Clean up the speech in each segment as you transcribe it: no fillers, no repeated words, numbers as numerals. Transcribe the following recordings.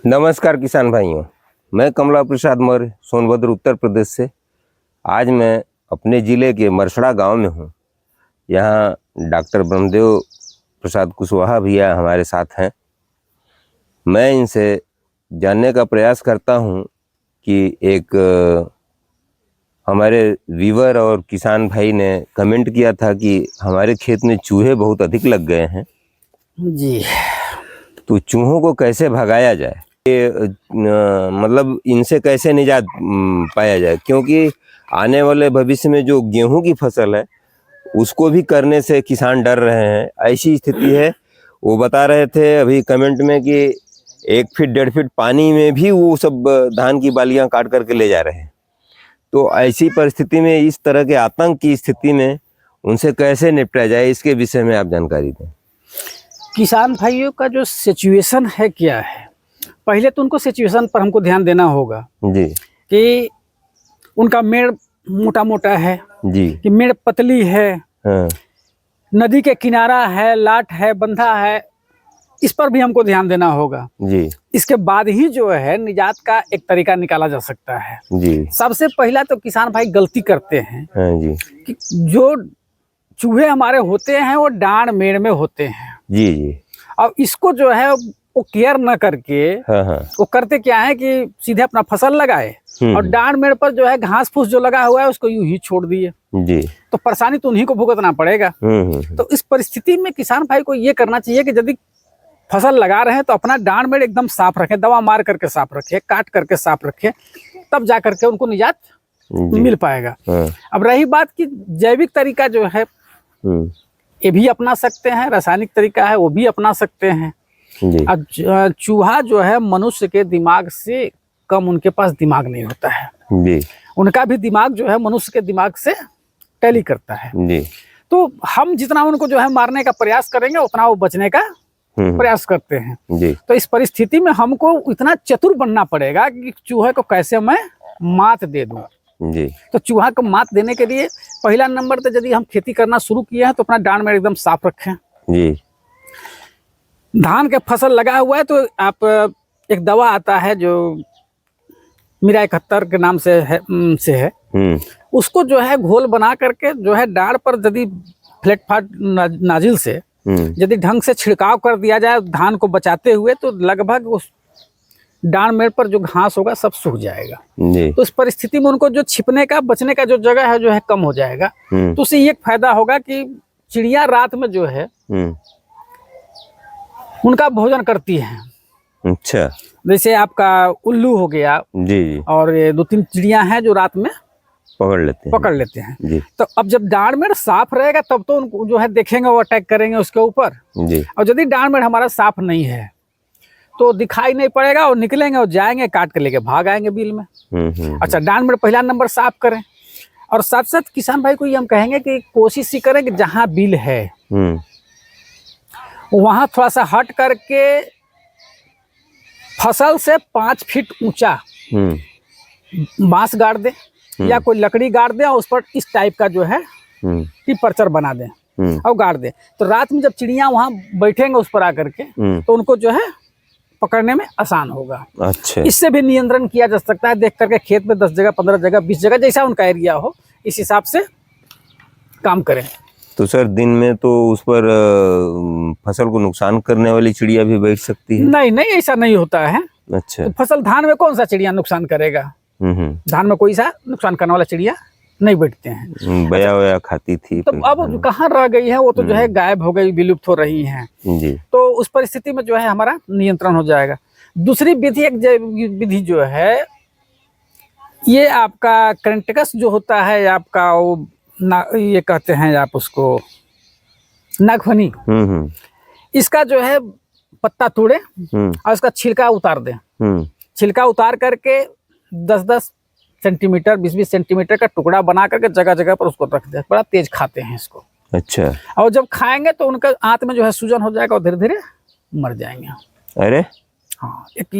नमस्कार किसान भाइयों, मैं कमला प्रसाद मौर्य सोनभद्र उत्तर प्रदेश से। आज मैं अपने ज़िले के मरसड़ा गांव में हूं। यहां डॉक्टर ब्रह्मदेव प्रसाद कुशवाहा भैया हमारे साथ हैं। मैं इनसे जानने का प्रयास करता हूं कि एक हमारे व्यूअर और किसान भाई ने कमेंट किया था कि हमारे खेत में चूहे बहुत अधिक लग गए हैं जी। तो चूहों को कैसे भगाया जाए, मतलब इनसे कैसे निजात पाया जाए, क्योंकि आने वाले भविष्य में जो गेहूं की फसल है उसको भी करने से किसान डर रहे हैं। ऐसी स्थिति है। वो बता रहे थे अभी कमेंट में कि 1 फीट 1.5 फीट पानी में भी वो सब धान की बालियां काट करके ले जा रहे हैं। तो ऐसी परिस्थिति में, इस तरह के आतंक की स्थिति में उनसे कैसे निपटा जाए, इसके विषय में आप जानकारी दें। किसान भाइयों का जो सिचुएशन है क्या है, पहले तो उनको सिचुएशन पर हमको ध्यान देना होगा जी कि उनका मेड़ मोटा मोटा है जी, कि मेड़ पतली है, हाँ नदी के किनारा है, लाट है, बंधा है, इस पर भी हमको ध्यान देना होगा जी इसके बाद ही जो है निजात का एक तरीका निकाला जा सकता है। जी, सबसे पहला तो किसान भाई गलती करते हैं हाँ जी कि जो चूहे हमारे होते हैं वो डांड मेड़ में होते हैं। जी जी, अब इसको जो है वो केयर न करके हाँ हाँ, वो करते क्या है कि सीधे अपना फसल लगाए और डांड मेड़ पर जो है घास फूस जो लगा हुआ है उसको यूं ही छोड़ दिए, जी, तो परेशानी तो उन्हीं को भुगतना पड़ेगा। तो इस परिस्थिति में किसान भाई को ये करना चाहिए कि यदि फसल लगा रहे हैं तो अपना डांड मेड़ एकदम साफ रखें, दवा मार करके साफ रखें, काट करके साफ रखें, तब जा करके उनको निजात मिल पाएगा। अब रही बात की जैविक तरीका जो है ये भी अपना सकते हैं, रासायनिक तरीका है वो भी अपना सकते हैं। अब चूहा जो है मनुष्य के दिमाग से कम उनके पास दिमाग नहीं होता है जी, उनका भी दिमाग जो है मनुष्य के दिमाग से टैली करता है जी, तो हम जितना उनको जो है मारने का प्रयास करेंगे उतना वो बचने का प्रयास करते हैं जी, तो इस परिस्थिति में हमको इतना चतुर बनना पड़ेगा कि चूहे को कैसे मैं मात दे दूं। जी, तो चूहा को मात देने के लिए पहला नंबर तो यदि हम खेती करना शुरू किए हैं तो अपना डांड में एकदम साफ रखें। जी, धान के फसल लगा हुआ है तो आप एक दवा आता है जो मिरा 71 के नाम से है उसको जो है घोल बना करके जो है डांड पर यदि फ्लैट फाट नाजिल से यदि ढंग से छिड़काव कर दिया जाए धान को बचाते हुए तो लगभग उस डांड मेड़ पर जो घास होगा सब सूख जाएगा। तो इस परिस्थिति में उनको जो छिपने का बचने का जो जगह है जो है कम हो जाएगा। तो उससे ये फायदा होगा कि चिड़िया रात में जो है उनका भोजन करती है। अच्छा, जैसे आपका उल्लू हो गया जी जी, और ये 2-3 चिड़िया हैं जो रात में पकड़ लेते हैं जी। तो अब जब डांड मेड़ साफ रहेगा तब तो उनको जो है देखेंगे वो अटैक करेंगे उसके ऊपर जी। और यदि डांड मेड़ हमारा साफ नहीं है तो दिखाई नहीं पड़ेगा और निकलेंगे और जाएंगे काट के लेके भाग आएंगे बिल में। अच्छा, डांड मेड़ पहला नंबर साफ करें और साथ साथ किसान भाई को ये हम कहेंगे कि कोशिश ही करें कि जहाँ बिल है वहां थोड़ा सा हट करके फसल से 5 फीट ऊंचा बांस गाड़ दे या कोई लकड़ी गाड़ दे और उस पर इस टाइप का जो है पर्चर बना दे और गाड़ दे। तो रात में जब चिड़िया वहां बैठेंगे उस पर आकर के तो उनको जो है पकड़ने में आसान होगा। अच्छा, इससे भी नियंत्रण किया जा सकता है। देख करके खेत में 10 जगह 15 जगह 20 जगह जैसा उनका एरिया हो इस हिसाब से काम करें। तो सर दिन में तो उस पर फसल को नुकसान करने वाली चिड़िया भी बैठ सकती है? नहीं नहीं, ऐसा नहीं होता है। अच्छा, तो फसल धान में कौन सा चिड़िया नुकसान करेगा? धान में कोई सा नुकसान करने वाला चिड़िया नहीं बैठते हैं। बया वया खाती थी तो अब कहाँ रह गई है वो तो जो है गायब हो गई, विलुप्त हो रही हैं जी। तो उस परिस्थिति में जो है हमारा नियंत्रण हो जाएगा। दूसरी विधि, एक विधि जो है ये आपका कंटेकस जो होता है आपका वो ये कहते हैं आप उसको नागफनी, इसका जो है पत्ता तोड़े और इसका छिलका उतार दें। छिलका उतार करके 10-10 सेंटीमीटर 20-20 सेंटीमीटर का टुकड़ा बना करके जगह जगह पर उसको रख दे। बड़ा तेज खाते हैं इसको। अच्छा, और जब खाएंगे तो उनका आंत में जो है सूजन हो जाएगा और धीरे धीरे मर जाएंगे। अरे हाँ, एक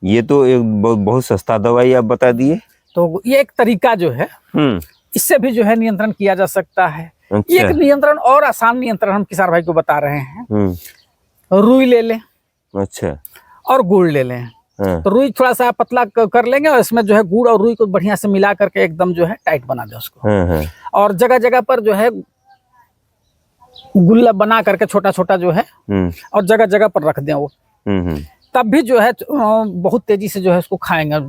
ये तो एक बहुत सस्ता दवाई आप बता दिए। तो ये एक तरीका जो है इससे भी जो है नियंत्रण किया जा सकता है। अच्छा। एक नियंत्रण और आसान नियंत्रण हम किसान भाई को बता रहे हैं। रुई ले लें, अच्छा, और गुड़ ले लें। हाँ, तो रुई थोड़ा सा पतला कर लेंगे और इसमें जो है गुड़ और रुई को बढ़िया से मिला करके एकदम जो है टाइट बना दें उसको। हाँ, हाँ, और जगह जगह पर जो है गुल्ला बना करके छोटा छोटा जो है और जगह जगह पर रख दें वो। तब भी जो है बहुत तेजी से जो है उसको खाएंगे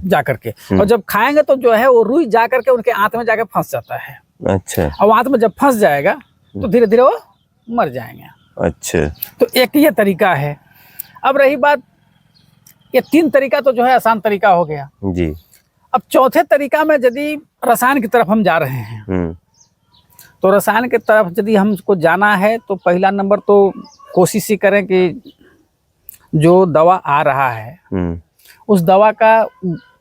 जा करके। और जब खाएंगे तो जो है वो रुई जा करके उनके आंत में जाके फंस जाता है। अच्छा। और आंत में जब फंस जाएगा तो धीरे धीरे वो मर जाएंगे। अच्छा। तो एक ये तरीका है। अब रही बात, ये 3 तरीका तो जो है आसान तरीका हो गया जी। अब चौथे तरीका में यदि रसायन की तरफ हम जा रहे हैं तो रसायन की तरफ यदि हमको जाना है तो पहला नंबर तो कोशिश ही करें कि जो दवा आ रहा है उस दवा का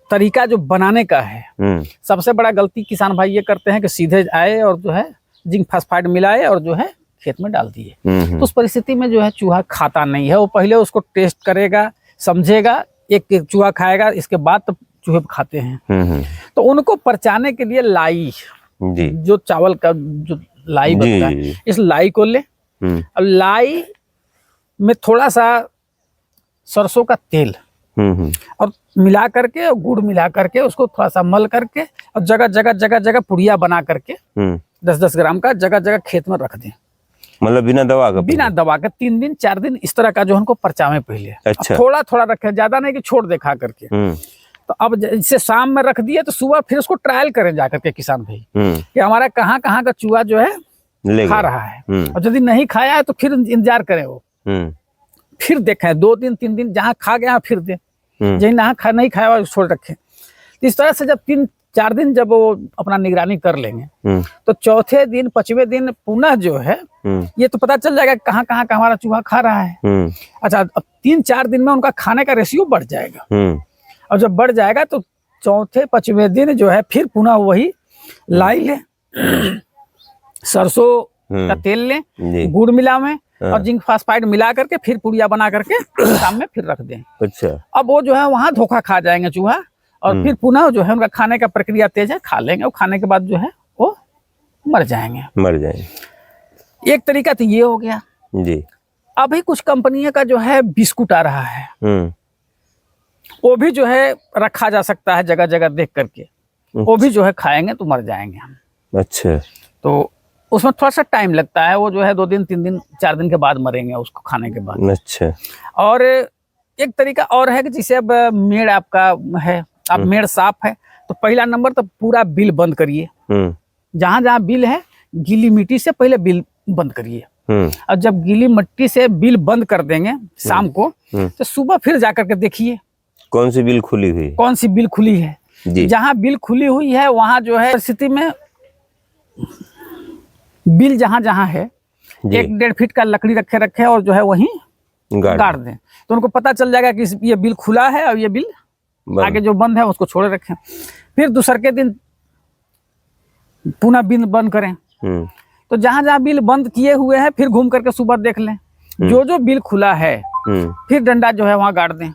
तरीका जो बनाने का है। सबसे बड़ा गलती किसान भाई ये करते हैं कि सीधे आए और जो है जिंक फास्फाइड मिलाए और जो है खेत में डाल दिए। तो उस परिस्थिति में जो है चूहा खाता नहीं है, वो पहले उसको टेस्ट करेगा, समझेगा, एक एक चूहा खाएगा, इसके बाद तो चूहे खाते हैं। तो उनको परचाने के लिए लाई जी। जो चावल का जो लाई बनता है, इस लाई को ले। अब लाई में थोड़ा सा सरसों का तेल और मिला करके और गुड़ मिला करके उसको थोड़ा सा मल करके और जगह जगह पुड़िया बना करके 10-10 ग्राम का जगह जगह खेत में रख दें। मतलब बिना दवा का? बिना दवा के 3 दिन 4 दिन इस तरह का जो हमको परचावे पहले। अच्छा। थोड़ा थोड़ा रखे, ज्यादा नहीं कि छोड़ दे खा करके। तो अब जैसे शाम में रख दिए तो सुबह फिर उसको ट्रायल करें जाकर के किसान भाई कि हमारा कहाँ कहाँ का चूहा जो है खा रहा है। और यदि नहीं खाया है तो फिर इंतजार करें वो, फिर देखें 2 दिन 3 दिन, जहाँ खा गया फिर दे, जहाँ नहीं खाया हुआ छोड़ रखे। तो इस तरह से जब 3-4 दिन जब वो अपना निगरानी कर लेंगे तो चौथे दिन 5वें दिन पुनः जो है ये तो पता चल जाएगा कहाँ कहाँ का हमारा चूहा खा रहा है। अच्छा, अब 3-4 दिन में उनका खाने का रेशियो बढ़ जाएगा। और जब बढ़ जाएगा तो चौथे 5वें दिन जो है फिर पुनः वही लाई ले, सरसों का तेल ले, गुड़ मिलावें और जिंक फास्फाइड मिला करके फिर पुड़िया बना करके शाम में फिर रख दें। अच्छा। अब वो जो है वहां धोखा खा जाएंगे चूहा और फिर पुनः जो है उनका खाने का प्रक्रिया तेज है, खा लेंगे और खाने के बाद जो है वो मर जाएंगे। एक तरीका तो ये हो गया जी। अभी कुछ कंपनियों का जो है बिस्कुट आ रहा है, वो भी जो है रखा जा सकता है जगह जगह देख करके, वो भी जो है खाएंगे तो मर जाएंगे हम। अच्छा। तो उसमें थोड़ा सा टाइम लगता है, वो जो है 2 दिन 3 दिन 4 दिन के बाद मरेंगे उसको खाने के बाद। अच्छा। और एक तरीका और है कि जैसे अब मेड़ आपका है, आप मेड़ साफ है तो पहला नंबर तो पूरा बिल बंद करिए। जहां जहां बिल है गीली मिट्टी से पहले बिल बंद करिए। और जब गीली मिट्टी से बिल बंद कर देंगे शाम को तो सुबह फिर जाकर के देखिए कौन सी बिल खुली हुई, कौन सी बिल खुली है। जहां बिल खुली हुई है वहां जो है स्थिति में बिल जहां जहां है 1-1.5 फीट का लकड़ी रखे और जो है वहीं गाड़ दें तो उनको पता चल जाएगा कि ये बिल खुला है और ये बिल आगे जो बंद है उसको छोड़े रखें। फिर दूसरे के दिन पुनः बिल बंद करें। तो जहां जहां बिल बंद किए हुए हैं फिर घूम करके सुबह देख लें, जो बिल खुला है फिर डंडा जो है वहां गाड़ दें।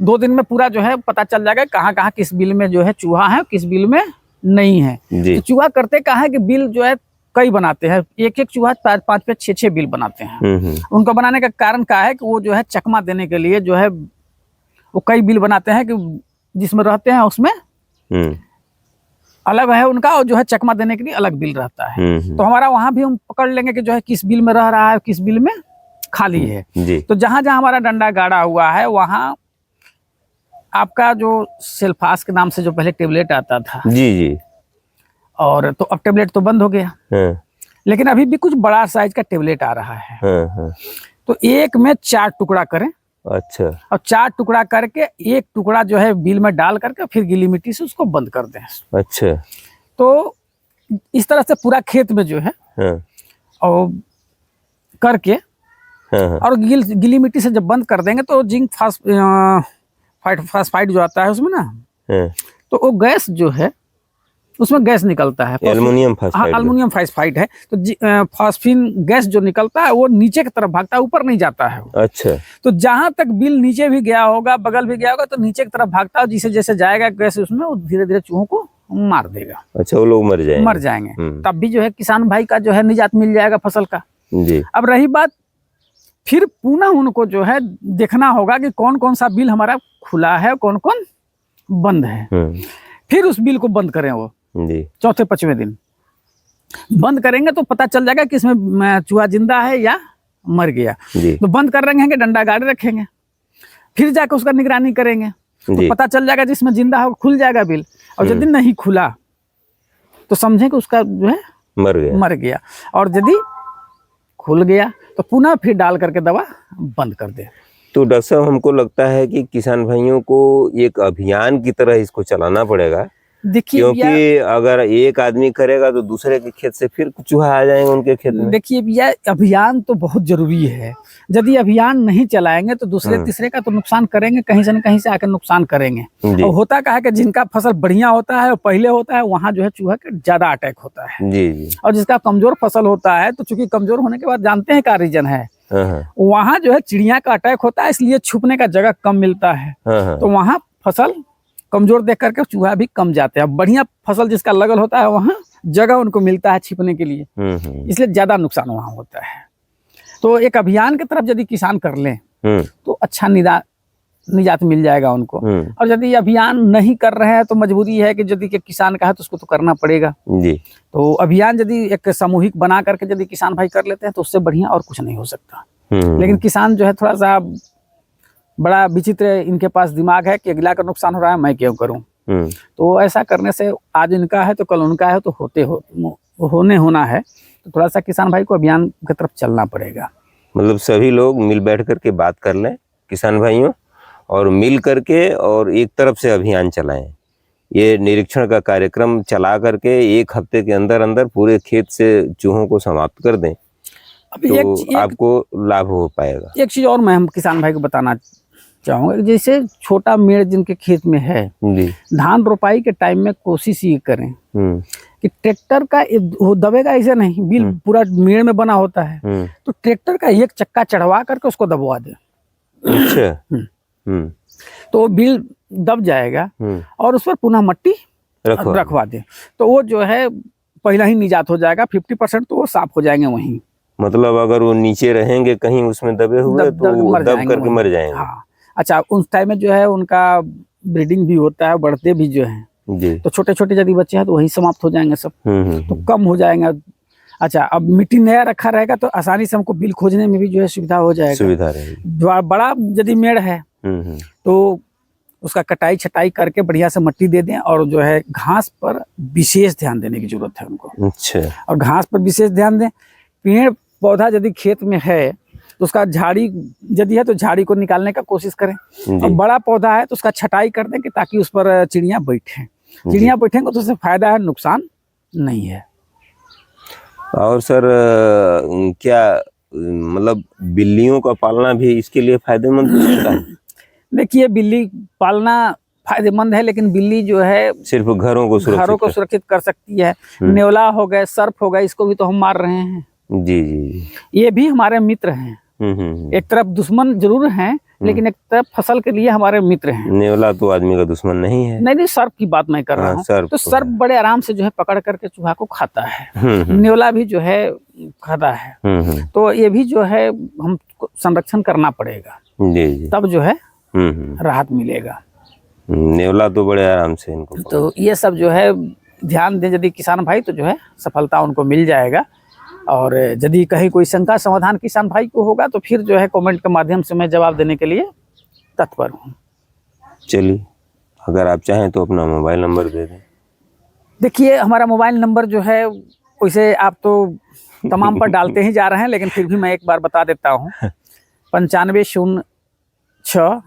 2 दिन में पूरा जो है पता चल जाएगा कहाँ कहाँ किस बिल में जो है चूहा है, किस बिल में नहीं है। तो चूहा करते कहाँ है कि बिल जो है कई बनाते हैं, एक चूहा 5-5 6 बिल बनाते हैं। उनको बनाने का कारण क्या है कि वो जो है चकमा देने के लिए जो है वो कई बिल बनाते हैं कि जिसमें रहते हैं उसमें अलग है उनका और जो है चकमा देने के लिए अलग बिल रहता है। तो हमारा वहां भी हम पकड़ लेंगे कि जो है किस बिल में रह रहा है, किस बिल में खाली है। तो जहां जहां हमारा डंडा गाड़ा हुआ है वहां आपका जो सेल्फास के नाम से जो पहले टेबलेट आता था जी और तो अब टेबलेट तो बंद हो गया लेकिन अभी भी कुछ बड़ा साइज का टेबलेट आ रहा है। तो एक में 4 टुकड़ा करें। अच्छा। और 4 टुकड़ा करके एक टुकड़ा जो है बिल में डाल करके फिर गीली मिट्टी से उसको बंद कर दें। अच्छा। तो इस तरह से पूरा खेत में जो है और करके और गीली मिट्टी से जब बंद कर देंगे तो जिंक फास्फाइड जो आता है उसमें ना तो वो गैस जो है उसमें गैस निकलता है, एल्युमिनियम फास्फाइड। हाँ, एल्युमिनियम फास्फाइड है। तो फास्फिन गैस जो निकलता है वो नीचे की तरफ भागता है, ऊपर नहीं जाता है। अच्छा। तो जहां तक बिल नीचे भी गया होगा, बगल भी गया होगा तो नीचे की तरफ भागता है, जिसे जैसे जाएगा गैस उसमें वो धीरे धीरे चूहों को मार देगा। अच्छा, वो लोग मर जाएंगे। तब भी जो है किसान भाई का जो है निजात मिल जाएगा फसल का। जी। अब रही बात फिर पुनः उनको जो है देखना होगा कि कौन कौन सा बिल हमारा खुला है, कौन कौन बंद है। फिर उस बिल को बंद करें वो जी। चौथे पांचवें दिन बंद करेंगे तो पता चल जाएगा कि इसमें चूहा जिंदा है या मर गया। जी। तो बंद कर रखेंगे, डंडा गाड़े रखेंगे, फिर जाकर उसका निगरानी करेंगे तो पता चल जाएगा जिसमें जिंदा है खुल जाएगा बिल, और यदि नहीं खुला तो समझें कि उसका जो है मर गया। और यदि खुल गया तो पुनः फिर डाल करके दवा बंद कर दे। तो डॉक्टर साहब, हमको लगता है कि किसान भाइयों को एक अभियान की तरह इसको चलाना पड़ेगा, देखिए, क्योंकि अगर एक आदमी करेगा तो दूसरे के खेत से फिर चूहा आ जाएंगे उनके खेत में। देखिए भैया, अभियान तो बहुत जरूरी है। यदि अभियान नहीं चलाएंगे तो दूसरे तीसरे का तो नुकसान करेंगे, कहीं से न कहीं से आकर नुकसान करेंगे। और होता क्या है कि जिनका फसल बढ़िया होता है और पहले होता है, वहाँ जो है चूहा का ज्यादा अटैक होता है। जी जी। और जिसका कमजोर फसल होता है, तो चूंकि कमजोर होने के बाद जानते हैं क्या रीजन है, वहाँ जो है चिड़िया का अटैक होता है, इसलिए छुपने का जगह कम मिलता है। तो वहाँ फसल कमजोर देख करके चूहा भी कम जाते हैं। बढ़िया फसल जिसका लगल होता है, वहाँ जगह उनको मिलता है छिपने के लिए, इसलिए ज्यादा नुकसान वहाँ होता है। तो एक अभियान की तरफ यदि किसान कर लें तो अच्छा निजात मिल जाएगा उनको। और यदि अभियान नहीं कर रहे हैं तो मजबूरी है कि यदि किसान का है तो उसको तो करना पड़ेगा जी। तो अभियान यदि एक सामूहिक बना करके यदि किसान भाई कर लेते हैं तो उससे बढ़िया और कुछ नहीं हो सकता। लेकिन किसान जो है थोड़ा सा बड़ा विचित्र इनके पास दिमाग है कि अगला का नुकसान हो रहा है, मैं क्यों करूं। तो ऐसा करने से आज इनका है तो कल उनका है, तो होना है। तो थोड़ा सा किसान भाई को अभियान की तरफ चलना पड़ेगा। मतलब सभी लोग मिल बैठ करके बात कर लें किसान भाइयों, और मिल करके और एक तरफ से अभियान चलाएं। ये निरीक्षण का कार्यक्रम चला करके 1 हफ्ते के अंदर अंदर पूरे खेत से चूहों को समाप्त कर दें, तो आपको लाभ हो पाएगा। एक चीज और मैं हम किसान भाई को बताना चाहूंगा, जैसे छोटा मेड़ जिनके खेत में है, धान रोपाई के टाइम में कोशिश ये करें कि ट्रैक्टर का वो दबेगा ऐसे नहीं, बिल पूरा मेड़ में बना होता है, तो ट्रैक्टर का एक चक्का चढ़वा करके उसको दबवा दे। अच्छा। तो वो बिल दब जाएगा और उस पर पुनः मट्टी रखवा दे, तो वो जो है पहला ही निजात हो जाएगा। 50% तो वो साफ हो जाएंगे वहीं। मतलब अगर वो नीचे रहेंगे कहीं उसमें दबे हुए तो दब करके मर जाएंगे। हाँ। अच्छा, उस टाइम में जो है उनका ब्रीडिंग भी होता है, बढ़ते भी जो है, तो छोटे छोटे यदि बच्चे हैं तो वही समाप्त हो जाएंगे सब, तो कम हो जाएंगे। अच्छा, अब मिट्टी नया रखा रहेगा तो आसानी से हमको बिल खोजने में भी जो है सुविधा हो जाएगा, सुविधा रहेगी। बड़ा यदि मेड़ है तो उसका कटाई छटाई करके बढ़िया से मट्टी दे दें, और जो है घास पर विशेष ध्यान देने की जरूरत है उनको। अच्छा। और घास पर विशेष ध्यान दें। पेड़ पौधा यदि खेत में है तो उसका झाड़ी यदि है तो झाड़ी को निकालने का कोशिश करें, और बड़ा पौधा है तो उसका छटाई कर दें कि ताकि उस पर चिड़िया बैठें। चिड़िया बैठेंगे तो उससे फायदा है, नुकसान नहीं है। और सर क्या मतलब बिल्लियों का पालना भी इसके लिए फायदेमंद होता है? देखिए, बिल्ली पालना फायदेमंद है, लेकिन बिल्ली जो है सिर्फ घरों को सुरक्षित कर सकती है। नेवला हो गए, सर्प हो गए, इसको भी तो हम मार रहे हैं। जी जी। ये भी हमारे मित्र हैं। एक तरफ दुश्मन जरूर हैं, लेकिन एक तरफ फसल के लिए हमारे मित्र हैं। नेवला तो आदमी का दुश्मन नहीं है। नहीं, सर्प की बात मैं कर रहा हूँ। तो सर्प बड़े आराम से जो है पकड़ करके चूहा को खाता है। नेवला भी जो है खाता है। तो ये भी जो है हम संरक्षण करना पड़ेगा, तब जो है राहत मिलेगा। नेवला तो बड़े आराम से इनको, तो ये सब जो है ध्यान दें यदि किसान भाई, तो जो है सफलता उनको मिल जाएगा। और यदि कहीं कोई शंका समाधान किसान भाई को होगा तो फिर जो है कमेंट के माध्यम से मैं जवाब देने के लिए तत्पर हूँ। चलिए, अगर आप चाहें तो अपना मोबाइल नंबर दे दें। देखिए, हमारा मोबाइल नंबर जो है वैसे आप तो तमाम पर डालते ही जा रहे हैं, लेकिन फिर भी मैं एक बार बता देता हूँ। 9506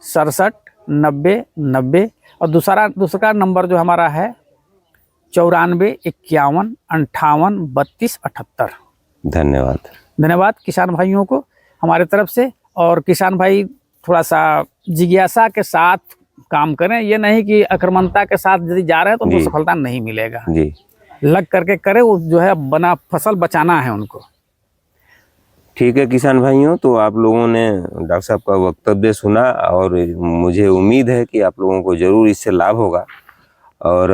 67 90 90, और दूसरा नंबर जो हमारा है 94 51 58 32 78। धन्यवाद किसान भाइयों को हमारे तरफ से। और किसान भाई थोड़ा सा जिज्ञासा के साथ काम करें, ये नहीं कि आक्रामकता के साथ यदि जा रहे हैं तो उनको सफलता नहीं मिलेगा जी। लग करके करें, वो जो है बना फसल बचाना है उनको। ठीक है किसान भाइयों, तो आप लोगों ने डॉक्टर साहब का वक्तव्य सुना, और मुझे उम्मीद है कि आप लोगों को जरूर इससे लाभ होगा, और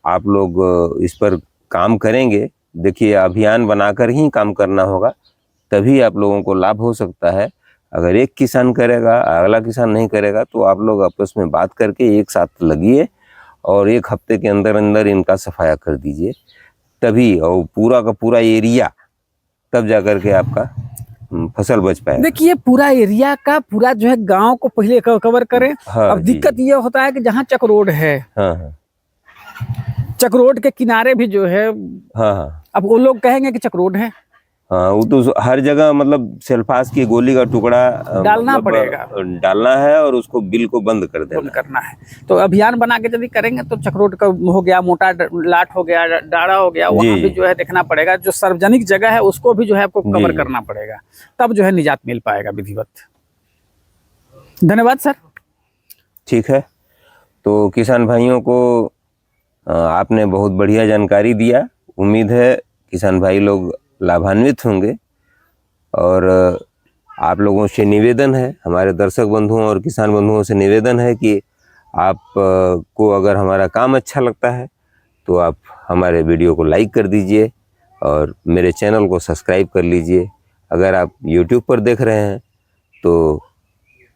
आप लोग इस पर काम करेंगे। देखिए, अभियान बनाकर ही काम करना होगा, तभी आप लोगों को लाभ हो सकता है। अगर एक किसान करेगा, अगला किसान नहीं करेगा, तो आप लोग आपस में बात करके एक साथ लगिए और 1 हफ्ते के अंदर अंदर इनका सफाया कर दीजिए, तभी और पूरा का पूरा एरिया, तब जाकर के आपका फसल बच पाएगा। देखिए पूरा एरिया का पूरा जो है गांव को पहले कवर करें। हाँ, अब दिक्कत ये होता है कि जहाँ चक रोड है, हाँ हाँ चक रोड के किनारे भी जो है, हाँ हाँ अब वो लोग कहेंगे कि चक रोड है, हाँ, वो तो हर जगह मतलब सेल्फास की गोली का टुकड़ा डालना पड़ेगा, डालना है और उसको बिल को बंद कर बंद देना करना है। तो अभियान बना के यदि करेंगे तो चक रोड का हो गया, मोटा लाट हो गया, डाड़ा हो गया, वहाँ जी। भी जो है देखना पड़ेगा। जो सार्वजनिक जगह है उसको भी जो है आपको कवर जी। करना पड़ेगा, तब जो है निजात मिल पाएगा विधिवत। धन्यवाद सर। ठीक है, तो किसान भाइयों को आपने बहुत बढ़िया जानकारी दिया। उम्मीद है किसान भाई लोग लाभान्वित होंगे। और आप लोगों से निवेदन है, हमारे दर्शक बंधुओं और किसान बंधुओं से निवेदन है कि आप को अगर हमारा काम अच्छा लगता है तो आप हमारे वीडियो को लाइक कर दीजिए और मेरे चैनल को सब्सक्राइब कर लीजिए। अगर आप YouTube पर देख रहे हैं तो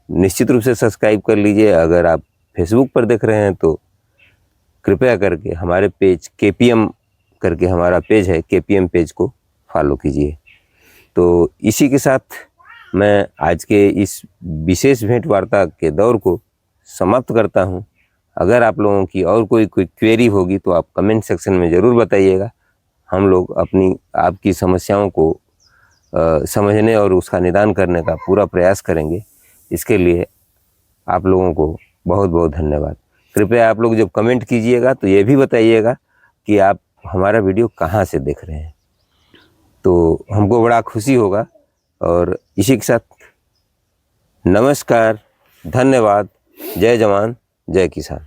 निश्चित रूप से सब्सक्राइब कर लीजिए। अगर आप फेसबुक पर देख रहे हैं तो कृपया करके हमारे पेज KPM करके हमारा पेज है, KPM पेज को फॉलो कीजिए। तो इसी के साथ मैं आज के इस विशेष भेंट वार्ता के दौर को समाप्त करता हूं। अगर आप लोगों की और कोई क्वेरी होगी तो आप कमेंट सेक्शन में ज़रूर बताइएगा। हम लोग अपनी आपकी समस्याओं को समझने और उसका निदान करने का पूरा प्रयास करेंगे। इसके लिए आप लोगों को बहुत बहुत धन्यवाद। कृपया आप लोग जब कमेंट कीजिएगा तो ये भी बताइएगा कि आप हमारा वीडियो कहाँ से देख रहे हैं, तो हमको बड़ा खुशी होगा। और इसी के साथ नमस्कार, धन्यवाद, जय जवान, जय किसान।